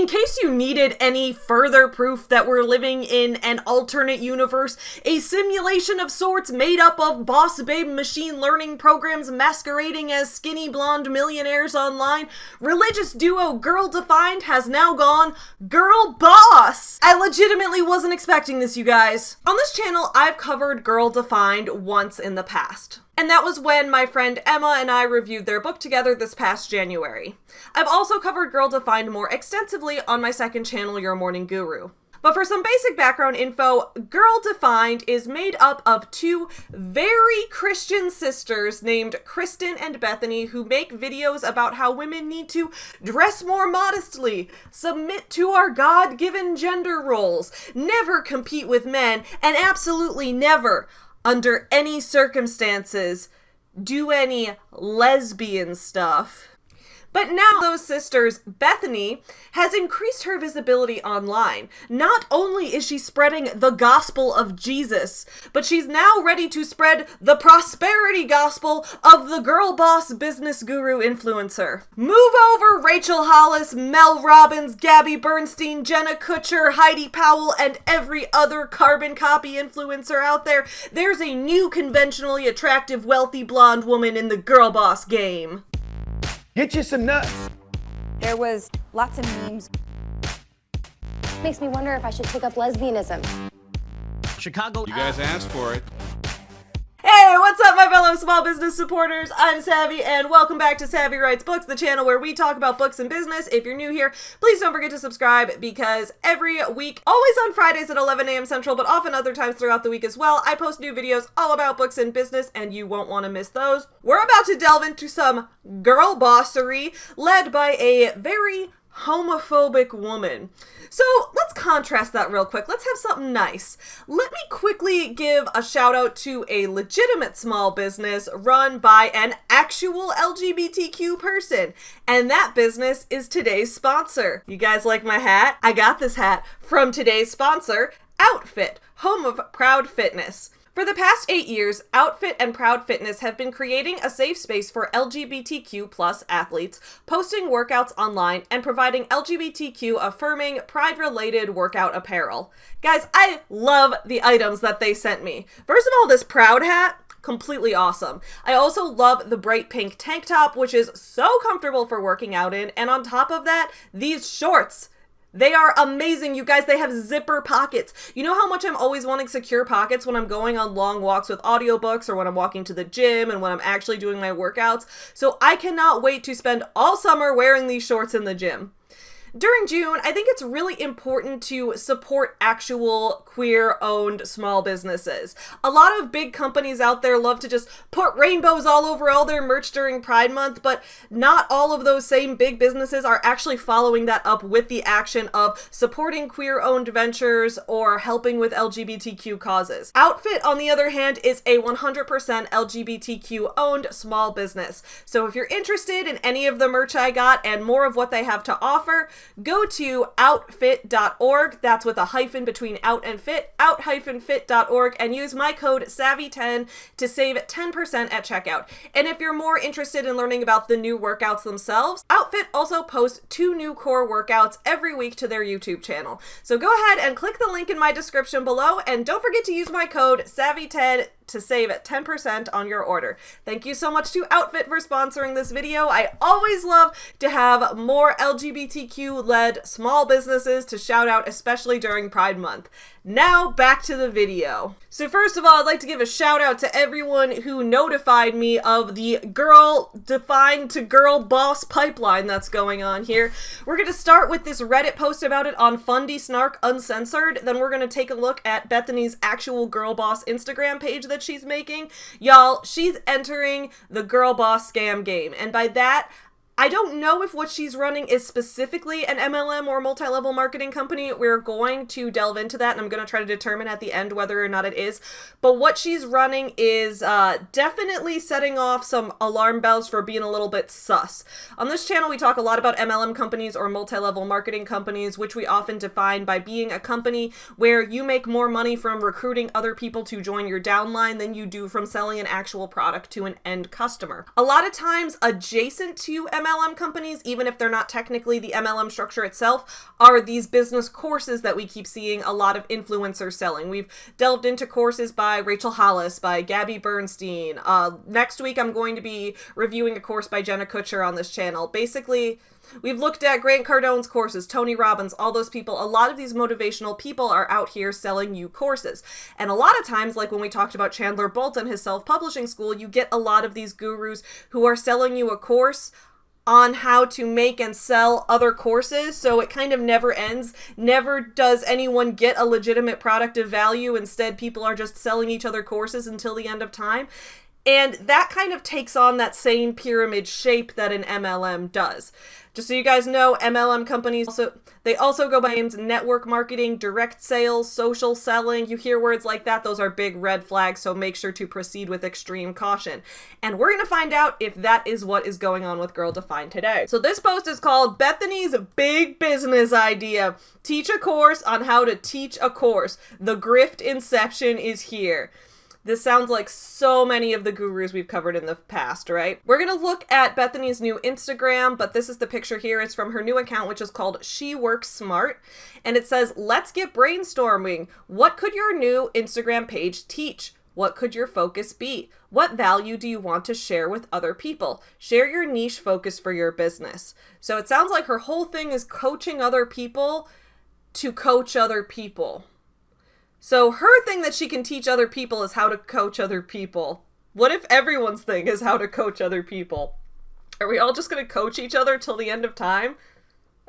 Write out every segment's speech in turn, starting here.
In case you needed any further proof that we're living in an alternate universe, a simulation of sorts made up of boss babe machine learning programs masquerading as skinny blonde millionaires online, religious duo Girl Defined has now gone girl boss! I legitimately wasn't expecting this, you guys. On this channel, I've covered Girl Defined once in the past. And that was when my friend Emma and I reviewed their book together this past January. I've also covered Girl Defined more extensively on my second channel, Your Morning Guru. But for some basic background info, Girl Defined is made up of two very Christian sisters named Kristen and Bethany who make videos about how women need to dress more modestly, submit to our God-given gender roles, never compete with men, and absolutely never, under any circumstances, do any lesbian stuff. But now those sisters, Bethany, has increased her visibility online. Not only is she spreading the gospel of Jesus, but she's now ready to spread the prosperity gospel of the girl boss business guru influencer. Move over, Rachel Hollis, Mel Robbins, Gabby Bernstein, Jenna Kutcher, Heidi Powell, and every other carbon copy influencer out there. There's a new conventionally attractive, wealthy blonde woman in the girl boss game. Get you some nuts. There was lots of memes. Makes me wonder if I should take up lesbianism. Chicago. You guys asked for it. Hey, what's up, my fellow small business supporters? I'm Savvy, and welcome back to Savvy Writes Books, the channel where we talk about books and business. If you're new here, please don't forget to subscribe, because every week, always on Fridays at 11 a.m. Central, but often other times throughout the week as well, I post new videos all about books and business, and you won't want to miss those. We're about to delve into some girl bossery, led by a very homophobic woman. So let's contrast that real quick. Let's have something nice. Let me quickly give a shout out to a legitimate small business run by an actual LGBTQ person. And that business is today's sponsor. You guys like my hat? I got this hat from today's sponsor, Outfit, home of Proud Fitness. For the past 8 years, Outfit and Proud Fitness have been creating a safe space for LGBTQ+ athletes, posting workouts online, and providing LGBTQ-affirming, pride-related workout apparel. Guys, I love the items that they sent me. First of all, this Proud hat, completely awesome. I also love the bright pink tank top, which is so comfortable for working out in, and on top of that, these shorts. They are amazing, you guys. They have zipper pockets. You know how much I'm always wanting secure pockets when I'm going on long walks with audiobooks, or when I'm walking to the gym, and when I'm actually doing my workouts. So I cannot wait to spend all summer wearing these shorts in the gym. During June, I think it's really important to support actual queer-owned small businesses. A lot of big companies out there love to just put rainbows all over all their merch during Pride Month, but not all of those same big businesses are actually following that up with the action of supporting queer-owned ventures or helping with LGBTQ causes. Outfit, on the other hand, is a 100% LGBTQ-owned small business. So if you're interested in any of the merch I got and more of what they have to offer, go to outfit.org, that's with a hyphen between out and fit, out-fit.org, and use my code SAVVY10 to save 10% at checkout. And if you're more interested in learning about the new workouts themselves, Outfit also posts 2 new core workouts every week to their YouTube channel. So go ahead and click the link in my description below, and don't forget to use my code SAVVY10 to save 10% on your order. Thank you so much to Outfit for sponsoring this video. I always love to have more LGBTQ-led small businesses to shout out, especially during Pride Month. Now back to the video. So first of all, I'd like to give a shout out to everyone who notified me of the Girl Defined to Girl Boss pipeline that's going on here. We're going to start with this Reddit post about it on Fundy Snark Uncensored. Then we're going to take a look at Bethany's actual Girl Boss Instagram page that she's making. Y'all, she's entering the Girl Boss scam game. And by that, I don't know if what she's running is specifically an MLM or multi-level marketing company. We're going to delve into that, and I'm going to try to determine at the end whether or not it is. But what she's running is definitely setting off some alarm bells for being a little bit sus. On this channel, we talk a lot about MLM companies or multi-level marketing companies, which we often define by being a company where you make more money from recruiting other people to join your downline than you do from selling an actual product to an end customer. A lot of times, adjacent to MLM MLM companies, even if they're not technically the MLM structure itself, are these business courses that we keep seeing a lot of influencers selling. We've delved into courses by Rachel Hollis, by Gabby Bernstein. Next week, I'm going to be reviewing a course by Jenna Kutcher on this channel. Basically, we've looked at Grant Cardone's courses, Tony Robbins, all those people. A lot of these motivational people are out here selling you courses. And a lot of times, like when we talked about Chandler Bolt and his self-publishing school, you get a lot of these gurus who are selling you a course on how to make and sell other courses, so it kind of never ends. Never does anyone get a legitimate product of value. Instead, people are just selling each other courses until the end of time. And that kind of takes on that same pyramid shape that an MLM does. Just so you guys know, MLM companies also go by names network marketing, direct sales, social selling. You hear words like that, those are big red flags, so make sure to proceed with extreme caution. And we're going to find out if that is what is going on with Girl Defined today. So this post is called Bethany's Big Business Idea. Teach a course on how to teach a course. The grift inception is here. This sounds like so many of the gurus we've covered in the past, right? We're going to look at Bethany's new Instagram, but this is the picture here. It's from her new account, which is called She Works Smart. And it says, let's get brainstorming. What could your new Instagram page teach? What could your focus be? What value do you want to share with other people? Share your niche focus for your business. So it sounds like her whole thing is coaching other people to coach other people. So her thing that she can teach other people is how to coach other people. What if everyone's thing is how to coach other people? Are we all just going to coach each other till the end of time?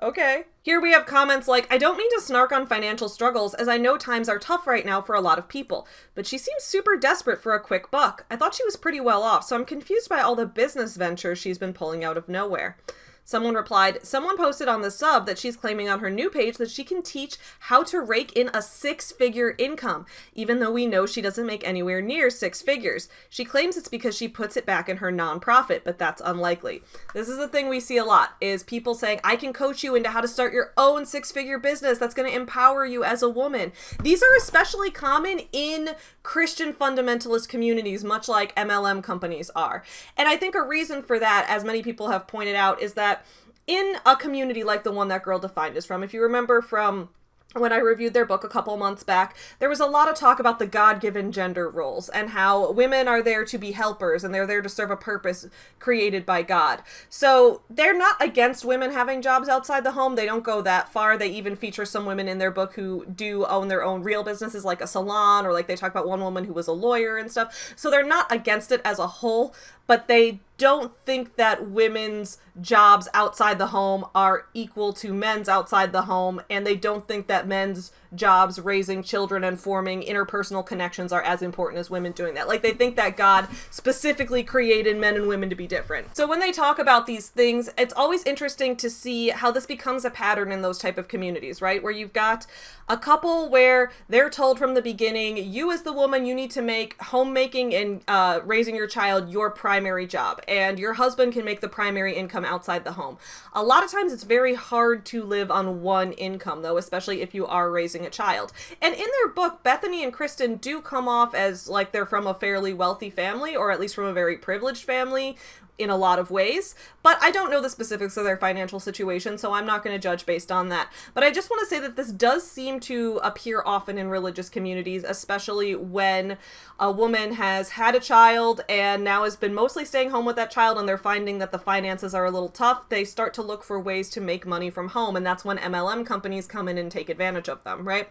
Okay. Here we have comments like, I don't mean to snark on financial struggles, as I know times are tough right now for a lot of people, but she seems super desperate for a quick buck. I thought she was pretty well off, so I'm confused by all the business ventures she's been pulling out of nowhere. Someone replied, someone posted on the sub that she's claiming on her new page that she can teach how to rake in a 6-figure income, even though we know she doesn't make anywhere near 6 figures. She claims it's because she puts it back in her nonprofit, but that's unlikely. This is the thing we see a lot, is people saying, I can coach you into how to start your own 6-figure business that's going to empower you as a woman. These are especially common in Christian fundamentalist communities, much like MLM companies are. And I think a reason for that, as many people have pointed out, is that in a community like the one that Girl Defined is from, if you remember from when I reviewed their book a couple months back, there was a lot of talk about the God-given gender roles and how women are there to be helpers and they're there to serve a purpose created by God. So they're not against women having jobs outside the home. They don't go that far. They even feature some women in their book who do own their own real businesses, like a salon, or like they talk about one woman who was a lawyer and stuff. So they're not against it as a whole, but they don't think that women's jobs outside the home are equal to men's outside the home, and they don't think that men's jobs raising children and forming interpersonal connections are as important as women doing that. Like, they think that God specifically created men and women to be different. So when they talk about these things, it's always interesting to see how this becomes a pattern in those type of communities, right? Where you've got a couple where they're told from the beginning, you as the woman, you need to make homemaking and raising your child your primary job, and your husband can make the primary income outside the home. A lot of times it's very hard to live on one income, though, especially if you are raising a child. And in their book, Bethany and Kristen do come off as like they're from a fairly wealthy family, or at least from a very privileged family in a lot of ways, but I don't know the specifics of their financial situation, so I'm not going to judge based on that. But I just want to say that this does seem to appear often in religious communities, especially when a woman has had a child and now has been mostly staying home with that child, and they're finding that the finances are a little tough. They start to look for ways to make money from home, and that's when MLM companies come in and take advantage of them, right?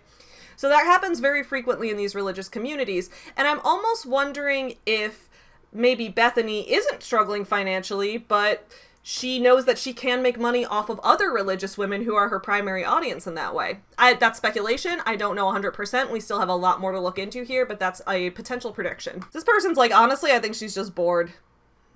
So that happens very frequently in these religious communities, and I'm almost wondering if maybe Bethany isn't struggling financially, but she knows that she can make money off of other religious women who are her primary audience in that way. That's speculation. I don't know 100%. We still have a lot more to look into here, but that's a potential prediction. This person's like, honestly, I think she's just bored.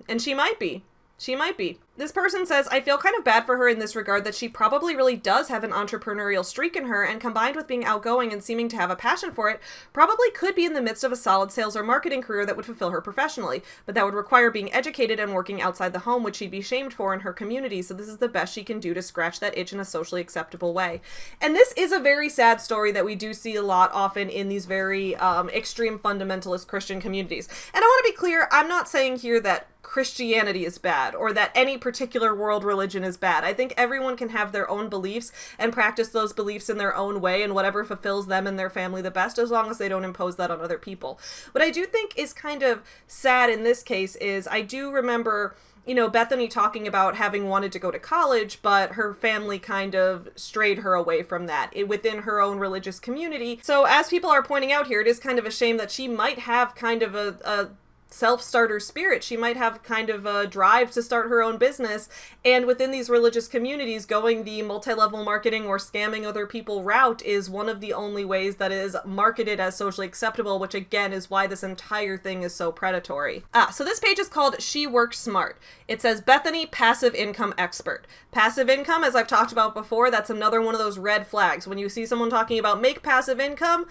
And she might be. She might be. This person says, I feel kind of bad for her in this regard that she probably really does have an entrepreneurial streak in her, and combined with being outgoing and seeming to have a passion for it, probably could be in the midst of a solid sales or marketing career that would fulfill her professionally, but that would require being educated and working outside the home, which she'd be shamed for in her community, so this is the best she can do to scratch that itch in a socially acceptable way. And this is a very sad story that we do see a lot often in these very extreme fundamentalist Christian communities. And I want to be clear, I'm not saying here that Christianity is bad or that any particular world religion is bad. I think everyone can have their own beliefs and practice those beliefs in their own way and whatever fulfills them and their family the best, as long as they don't impose that on other people. What I do think is kind of sad in this case is I do remember, you know, Bethany talking about having wanted to go to college, but her family kind of strayed her away from that within her own religious community. So as people are pointing out here, it is kind of a shame that she might have kind of a self-starter spirit. She might have kind of a drive to start her own business, and within these religious communities, going the multi-level marketing or scamming other people route is one of the only ways that is marketed as socially acceptable, which again is why this entire thing is so predatory. So this page is called She Works Smart. It says Bethany, passive income expert. Passive income, as I've talked about before, that's another one of those red flags. When you see someone talking about make passive income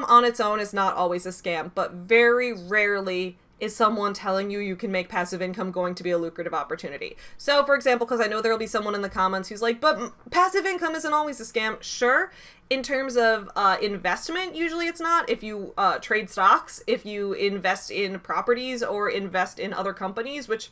on its own is not always a scam, but very rarely is someone telling you can make passive income going to be a lucrative opportunity. So, for example, because I know there will be someone in the comments who's like, but passive income isn't always a scam. Sure, in terms of investment, usually it's not. If you trade stocks, if you invest in properties or invest in other companies, which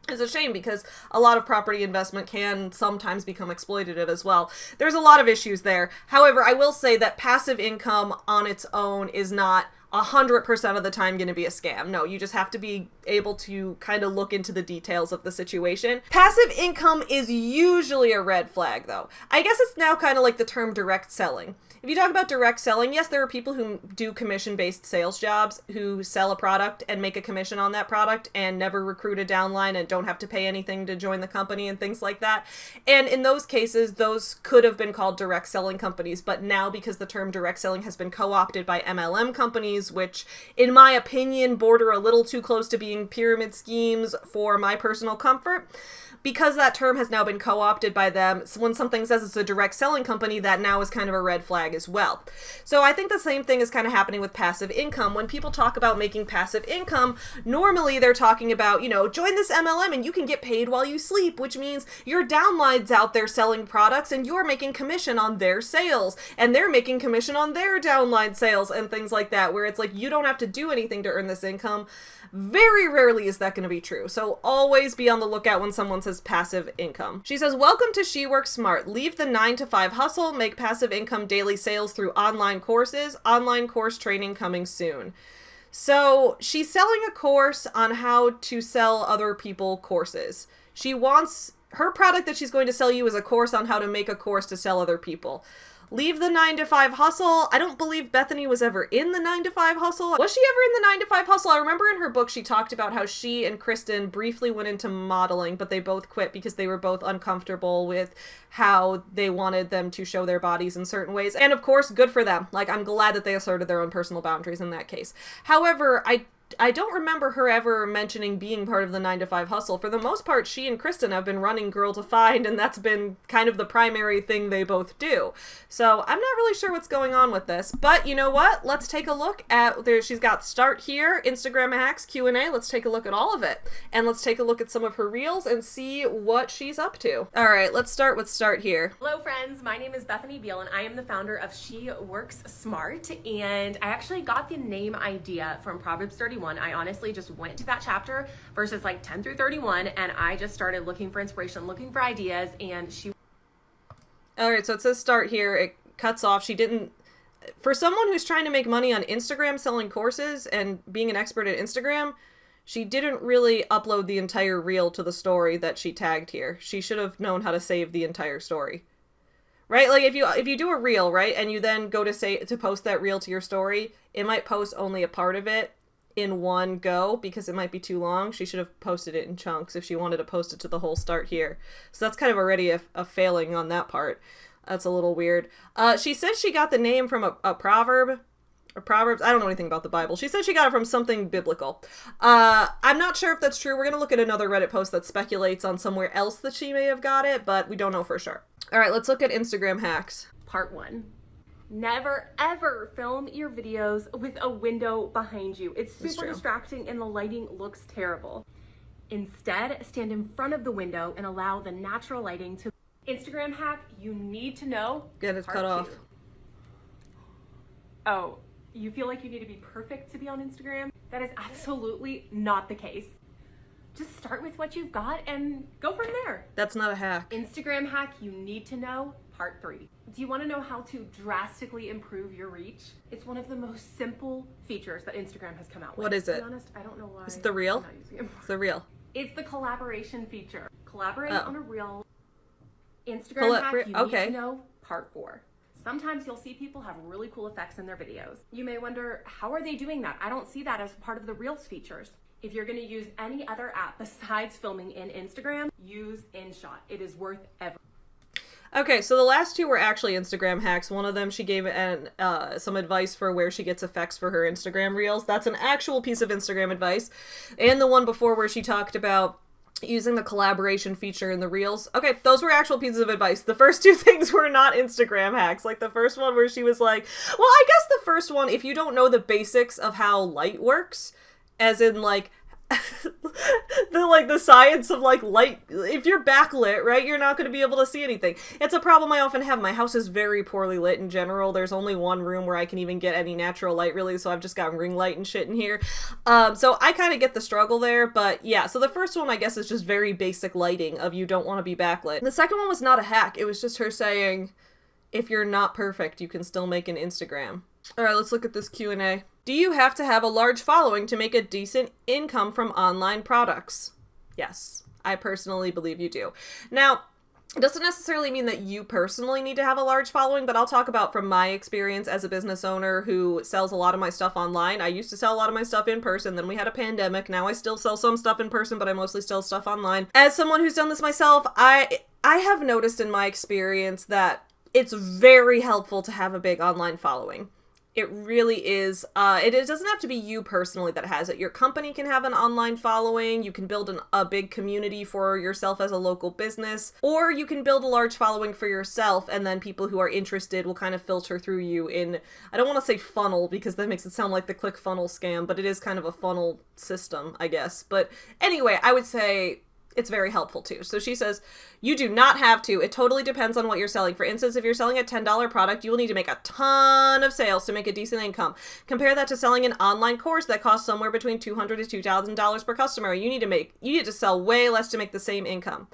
is a shame because a lot of property investment can sometimes become exploitative as well. There's a lot of issues there. However, I will say that passive income on its own is not 100% of the time going to be a scam. No, you just have to be able to kind of look into the details of the situation. Passive income is usually a red flag, though. I guess it's now kind of like the term direct selling. If you talk about direct selling, yes, there are people who do commission-based sales jobs who sell a product and make a commission on that product and never recruit a downline and don't have to pay anything to join the company and things like that. And in those cases, those could have been called direct selling companies, but now because the term direct selling has been co-opted by MLM companies, which in my opinion border a little too close to being pyramid schemes for my personal comfort, because that term has now been co-opted by them, so when something says it's a direct selling company, that now is kind of a red flag as well. So I think the same thing is kind of happening with passive income. When people talk about making passive income, normally they're talking about, you know, join this MLM and you can get paid while you sleep, which means your downline's out there selling products and you're making commission on their sales and they're making commission on their downline sales and things like that, where it's like you don't have to do anything to earn this income. Very rarely is that going to be true. So always be on the lookout when someone says passive income. She says, welcome to She Works Smart. Leave the 9-to-5 hustle, make passive income daily sales through online courses, online course training coming soon. So she's selling a course on how to sell other people courses. She wants her product that she's going to sell you is a course on how to make a course to sell other people. Leave the 9-to-5 hustle. I don't believe Bethany was ever in the 9-to-5 hustle. Was she ever in the 9-to-5 hustle? I remember in her book she talked about how she and Kristen briefly went into modeling, but they both quit because they were both uncomfortable with how they wanted them to show their bodies in certain ways. And of course, good for them. Like, I'm glad that they asserted their own personal boundaries in that case. However, I don't remember her ever mentioning being part of the 9-to-5 hustle. For the most part, she and Kristen have been running Girl to Find, and that's been kind of the primary thing they both do. So I'm not really sure what's going on with this, but you know what? Let's take a look at, she's got Start Here, Instagram Hacks, Q&A. Let's take a look at all of it. And let's take a look at some of her reels and see what she's up to. All right, let's start with Start Here. Hello friends, my name is Bethany Beal and I am the founder of She Works Smart, and I actually got the name idea from Proverbs 31. I honestly just went to that chapter, verses like 10 through 31, and I just started looking for inspiration, looking for ideas, and she... All right, so it says Start Here. It cuts off. She didn't... For someone who's trying to make money on Instagram selling courses and being an expert at Instagram, she didn't really upload the entire reel to the story that she tagged here. She should have known how to save the entire story. Right? Like if you do a reel, right, and you then go to post that reel to your story, it might post only a part of it in one go because it might be too long. She should have posted it in chunks if she wanted to post it to the whole Start Here. So that's kind of already a failing on that part. That's a little weird. She said she got the name from a proverb. Or Proverbs. I don't know anything about the Bible. She said she got it from something biblical. I'm not sure if that's true. We're going to look at another Reddit post that speculates on somewhere else that she may have got it, but we don't know for sure. All right, let's look at Instagram hacks. Part 1. Never ever film your videos with a window behind you. It's super distracting and the lighting looks terrible. Instead, stand in front of the window and allow the natural lighting to... Instagram hack you need to know. Get it cut off. Oh, you feel like you need to be perfect to be on Instagram? That is absolutely not the case. Just start with what you've got and go from there. That's not a hack. Instagram hack you need to know, part 3. Do you want to know how to drastically improve your reach? It's one of the most simple features that Instagram has come out with. What is it? To be honest, I don't know why. Is it the reel? I'm not using it more. It's the reel. It's the collaboration feature. Collaborate on a reel. Instagram hack you need to know, part 4. Sometimes you'll see people have really cool effects in their videos. You may wonder, how are they doing that? I don't see that as part of the Reels features. If you're gonna use any other app besides filming in Instagram, use InShot. It is worth every. Okay, so the last 2 were actually Instagram hacks. One of them, she gave some advice for where she gets effects for her Instagram reels. That's an actual piece of Instagram advice. And the one before where she talked about using the collaboration feature in the reels. Okay, those were actual pieces of advice. The first 2 things were not Instagram hacks. Like the first one where she was like, well, I guess the first one, if you don't know the basics of how light works, as in like the science of like light, if you're backlit, right, you're not going to be able to see anything. It's a problem I often have. My house is very poorly lit in general. There's only one room where I can even get any natural light really, so I've just got ring light and shit in here. So I kind of get the struggle there, but yeah, so the first one I guess is just very basic lighting of you don't want to be backlit. The second one was not a hack. It was just her saying, if you're not perfect, you can still make an Instagram. All right, let's look at this Q&A. Do you have to have a large following to make a decent income from online products? Yes, I personally believe you do. Now, it doesn't necessarily mean that you personally need to have a large following, but I'll talk about from my experience as a business owner who sells a lot of my stuff online. I used to sell a lot of my stuff in person, then we had a pandemic. Now I still sell some stuff in person, but I mostly sell stuff online. As someone who's done this myself, I have noticed in my experience that it's very helpful to have a big online following. It really is. It doesn't have to be you personally that has it. Your company can have an online following. You can build a big community for yourself as a local business, or you can build a large following for yourself, and then people who are interested will kind of filter through you in, I don't want to say funnel because that makes it sound like the ClickFunnels scam, but it is kind of a funnel system, I guess. But anyway, I would say it's very helpful too. So she says, you do not have to. It totally depends on what you're selling. For instance, if you're selling a $10 product, you will need to make a ton of sales to make a decent income. Compare that to selling an online course that costs somewhere between $200 to $2,000 per customer. You need to sell way less to make the same income.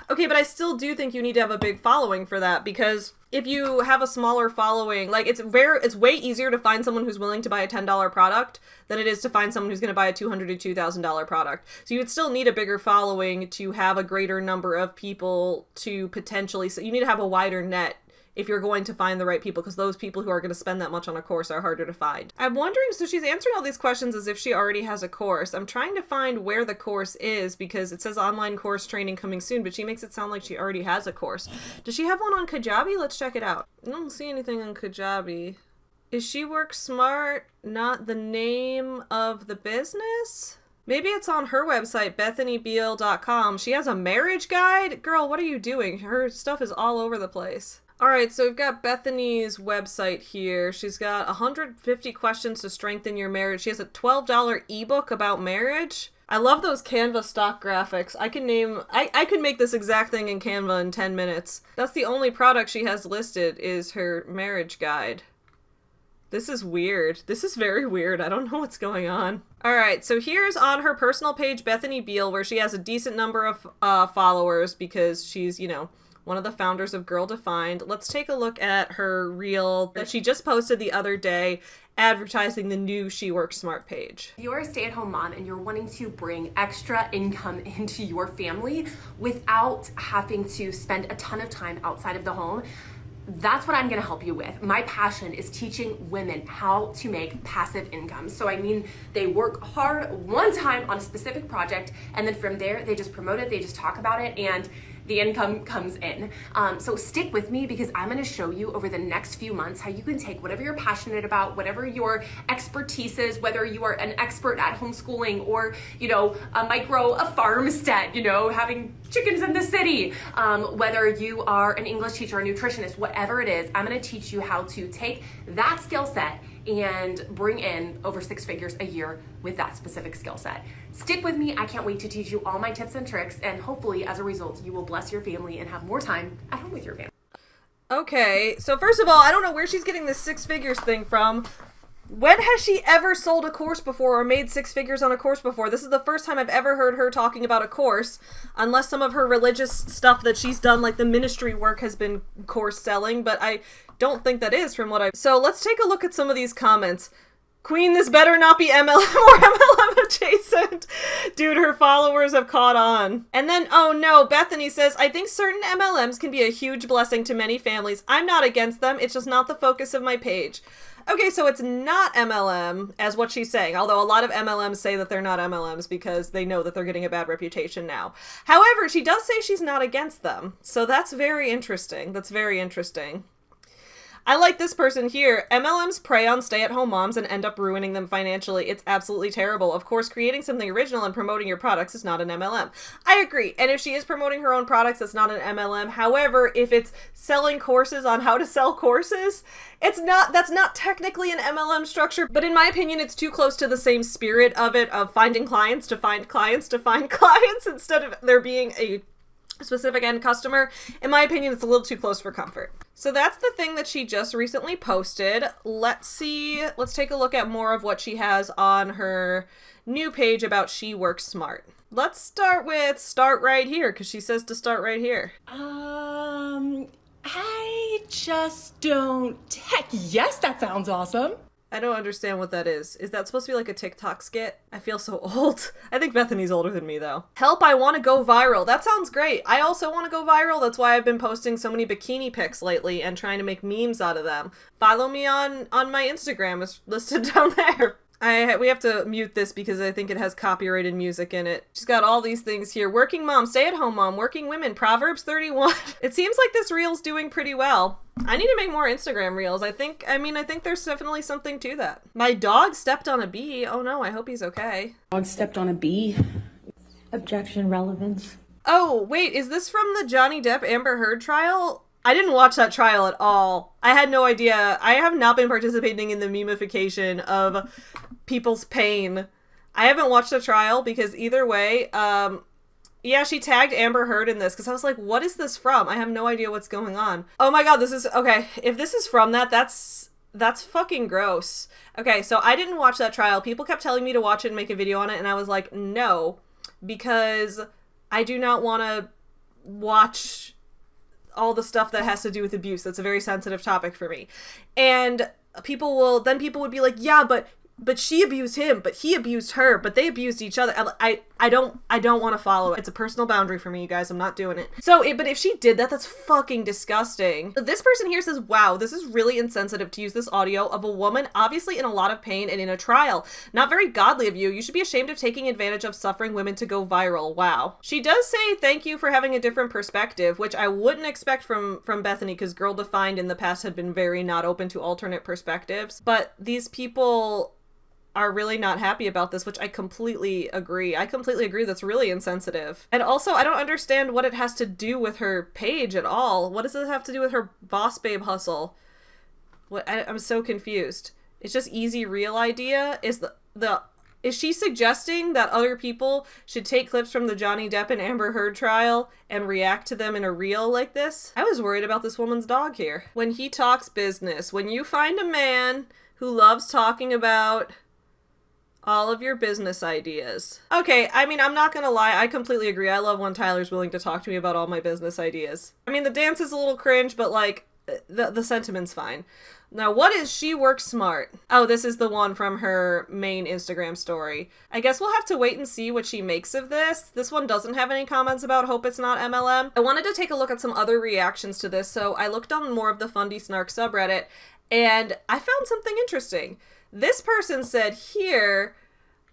Okay, but I still do think you need to have a big following for that, because if you have a smaller following, like it's way easier to find someone who's willing to buy a $10 product than it is to find someone who's going to buy a $200 to $2,000 product. So you would still need a bigger following to have a greater number of people to potentially, so you need to have a wider net if you're going to find the right people, because those people who are going to spend that much on a course are harder to find. I'm wondering, so she's answering all these questions as if she already has a course. I'm trying to find where the course is because it says online course training coming soon, but she makes it sound like she already has a course. Does she have one on Kajabi? Let's check it out. I don't see anything on Kajabi. Is She Work Smart not the name of the business? Maybe it's on her website, BethanyBeal.com. She has a marriage guide? Girl, what are you doing? Her stuff is all over the place. All right, so we've got Bethany's website here. She's got 150 questions to strengthen your marriage. She has a $12 ebook about marriage. I love those Canva stock graphics. I could make this exact thing in Canva in 10 minutes. That's the only product she has listed is her marriage guide. This is weird. This is very weird. I don't know what's going on. All right, so here's on her personal page, Bethany Beal, where she has a decent number of followers because she's, one of the founders of Girl Defined. Let's take a look at her reel that she just posted the other day advertising the new She Works Smart page. If you're a stay-at-home mom and you're wanting to bring extra income into your family without having to spend a ton of time outside of the home, that's what I'm gonna help you with. My passion is teaching women how to make passive income. So I mean, they work hard one time on a specific project, and then from there, they just promote it, they just talk about it, and the income comes in. So stick with me because I'm gonna show you over the next few months how you can take whatever you're passionate about, whatever your expertise is, whether you are an expert at homeschooling or, a farmstead, having chickens in the city, whether you are an English teacher or a nutritionist, whatever it is, I'm gonna teach you how to take that skill set and bring in over 6 figures a year with that specific skill set. Stick with me. I can't wait to teach you all my tips and tricks, and hopefully as a result, you will bless your family and have more time at home with your family. Okay, so first of all, I don't know where she's getting this 6 figures thing from. When has she ever sold a course before or made six figures on a course before? This is the first time I've ever heard her talking about a course, unless some of her religious stuff that she's done, like the ministry work, has been course selling, but I don't think that is from what I... So let's take a look at some of these comments. Queen, this better not be MLM or MLM adjacent. Dude, her followers have caught on. And then, oh no, Bethany says, I think certain MLMs can be a huge blessing to many families. I'm not against them. It's just not the focus of my page. Okay, so it's not MLM, as what she's saying, although a lot of MLMs say that they're not MLMs because they know that they're getting a bad reputation now. However, she does say she's not against them, so that's very interesting. That's very interesting. I like this person here. MLMs prey on stay-at-home moms and end up ruining them financially. It's absolutely terrible. Of course, creating something original and promoting your products is not an MLM. I agree. And if she is promoting her own products, that's not an MLM. However, if it's selling courses on how to sell courses, that's not technically an MLM structure. But in my opinion, it's too close to the same spirit of it, of finding clients to find clients to find clients, instead of there being a specific end customer. In my opinion, it's a little too close for comfort. So that's the thing that she just recently posted. Let's take a look at more of what she has on her new page about She Works Smart. Let's start with start right here, because she says to start right here. I just don't. Heck yes, that sounds awesome. I don't understand what that is. Is that supposed to be like a TikTok skit? I feel so old. I think Bethany's older than me though. Help, I want to go viral. That sounds great. I also want to go viral. That's why I've been posting so many bikini pics lately and trying to make memes out of them. Follow me on my Instagram. It's listed down there. We have to mute this because I think it has copyrighted music in it. She's got all these things here. Working mom, stay-at-home mom, working women, Proverbs 31. It seems like this reel's doing pretty well. I need to make more Instagram reels. I think there's definitely something to that. My dog stepped on a bee. Oh no, I hope he's okay. Dog stepped on a bee. Objection, relevance. Oh, wait, is this from the Johnny Depp Amber Heard trial? I didn't watch that trial at all. I had no idea. I have not been participating in the memification of people's pain. I haven't watched the trial because either way, yeah, she tagged Amber Heard in this because I was like, what is this from? I have no idea what's going on. Oh my god, this is, okay, if this is from that, that's fucking gross. Okay, so I didn't watch that trial. People kept telling me to watch it and make a video on it, and I was like, no, because I do not want to watch all the stuff that has to do with abuse. That's a very sensitive topic for me. And people would be like, yeah, but she abused him, but he abused her, but they abused each other. I don't want to follow it. It's a personal boundary for me, you guys. I'm not doing it. But if she did that, that's fucking disgusting. This person here says, wow, this is really insensitive to use this audio of a woman obviously in a lot of pain and in a trial. Not very godly of you. You should be ashamed of taking advantage of suffering women to go viral. Wow. She does say thank you for having a different perspective, which I wouldn't expect from Bethany, because Girl Defined in the past had been very not open to alternate perspectives. But these people are really not happy about this, which I completely agree. That's really insensitive. And also, I don't understand what it has to do with her page at all. What does it have to do with her boss babe hustle? I'm so confused. It's just easy reel idea? Is she suggesting that other people should take clips from the Johnny Depp and Amber Heard trial and react to them in a reel like this? I was worried about this woman's dog here. When he talks business, when you find a man who loves talking about all of your business ideas. Okay, I mean, I'm not gonna lie, I completely agree. I love when Tyler's willing to talk to me about all my business ideas. I mean, the dance is a little cringe, but like, the sentiment's fine. Now, what is She Works Smart? Oh, this is the one from her main Instagram story. I guess we'll have to wait and see what she makes of this. This one doesn't have any comments about hope it's not MLM. I wanted to take a look at some other reactions to this, so I looked on more of the Fundy Snark subreddit, and I found something interesting. This person said here,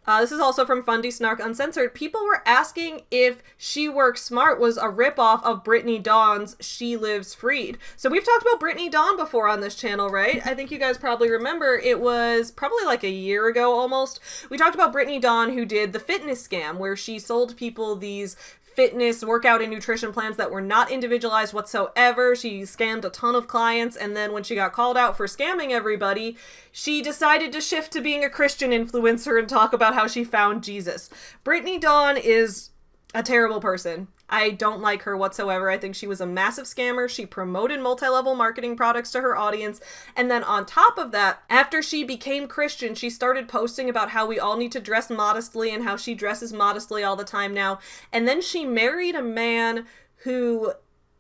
this is also from Fundy Snark Uncensored, people were asking if She Works Smart was a ripoff of Brittany Dawn's She Lives Freed. So we've talked about Brittany Dawn before on this channel, right? I think you guys probably remember, it was probably like a year ago almost. We talked about Brittany Dawn, who did the fitness scam, where she sold people these fitness, workout, and nutrition plans that were not individualized whatsoever. She scammed a ton of clients, and then when she got called out for scamming everybody, she decided to shift to being a Christian influencer and talk about how she found Jesus. Brittany Dawn is a terrible person. I don't like her whatsoever. I think she was a massive scammer. She promoted multi-level marketing products to her audience. And then on top of that, after she became Christian, she started posting about how we all need to dress modestly and how she dresses modestly all the time now. And then she married a man who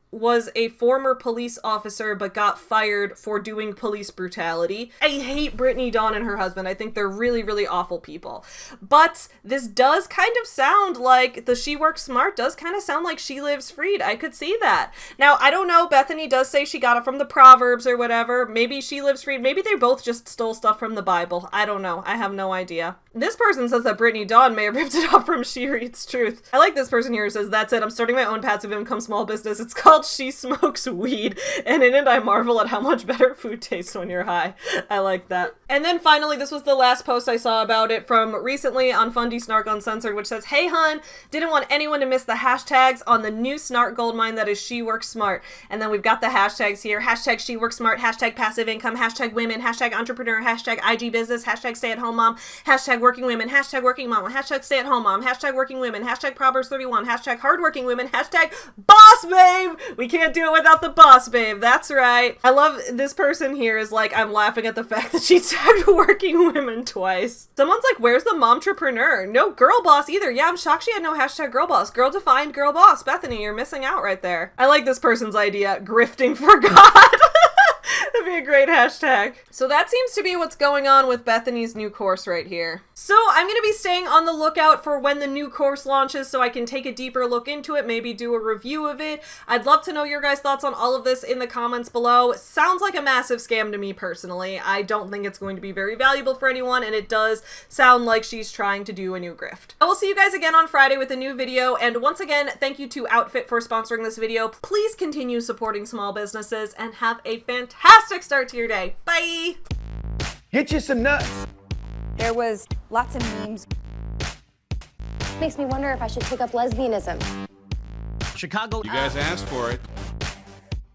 was a former police officer but got fired for doing police brutality. I hate Brittany Dawn and her husband. I think they're really, really awful people. But this does kind of sound like the She Works Smart does kind of sound like She Lives Freed. I could see that. Now, I don't know. Bethany does say she got it from the Proverbs or whatever. Maybe She Lives Freed. Maybe they both just stole stuff from the Bible. I don't know. I have no idea. This person says that Brittany Dawn may have ripped it off from She Reads Truth. I like this person here who says, that's it. I'm starting my own passive income small business. It's called She Smokes Weed, and in it I marvel at how much better food tastes when you're high. I like that. And then finally, this was the last post I saw about it from recently on Fundy Snark Uncensored, which says, hey hun, didn't want anyone to miss the hashtags on the new Snark goldmine that is She Works Smart. And then we've got the hashtags here. Hashtag She Works Smart, hashtag passive income, hashtag women, hashtag entrepreneur, hashtag IG business, hashtag stay at home mom, hashtag working women, hashtag working mom, hashtag stay at home mom, hashtag working women, hashtag Proverbs 31, hashtag hardworking women, hashtag boss babe. We can't do it without the boss babe. That's right. I love this person here is like, I'm laughing at the fact that she tagged working women twice. Someone's like, where's the momtrepreneur? No girl boss either. Yeah, I'm shocked she had no hashtag girl boss. Girl defined girl boss. Bethany, you're missing out right there. I like this person's idea. Grifting for God. That'd be a great hashtag. So that seems to be what's going on with Bethany's new course right here. So I'm going to be staying on the lookout for when the new course launches so I can take a deeper look into it, maybe do a review of it. I'd love to know your guys' thoughts on all of this in the comments below. Sounds like a massive scam to me personally. I don't think it's going to be very valuable for anyone, and it does sound like she's trying to do a new grift. I will see you guys again on Friday with a new video, and once again, thank you to Outfit for sponsoring this video. Please continue supporting small businesses and have a fantastic start to your day. Bye! Get you some nuts. There was lots of memes. Makes me wonder if I should take up lesbianism. Chicago. You guys asked for it.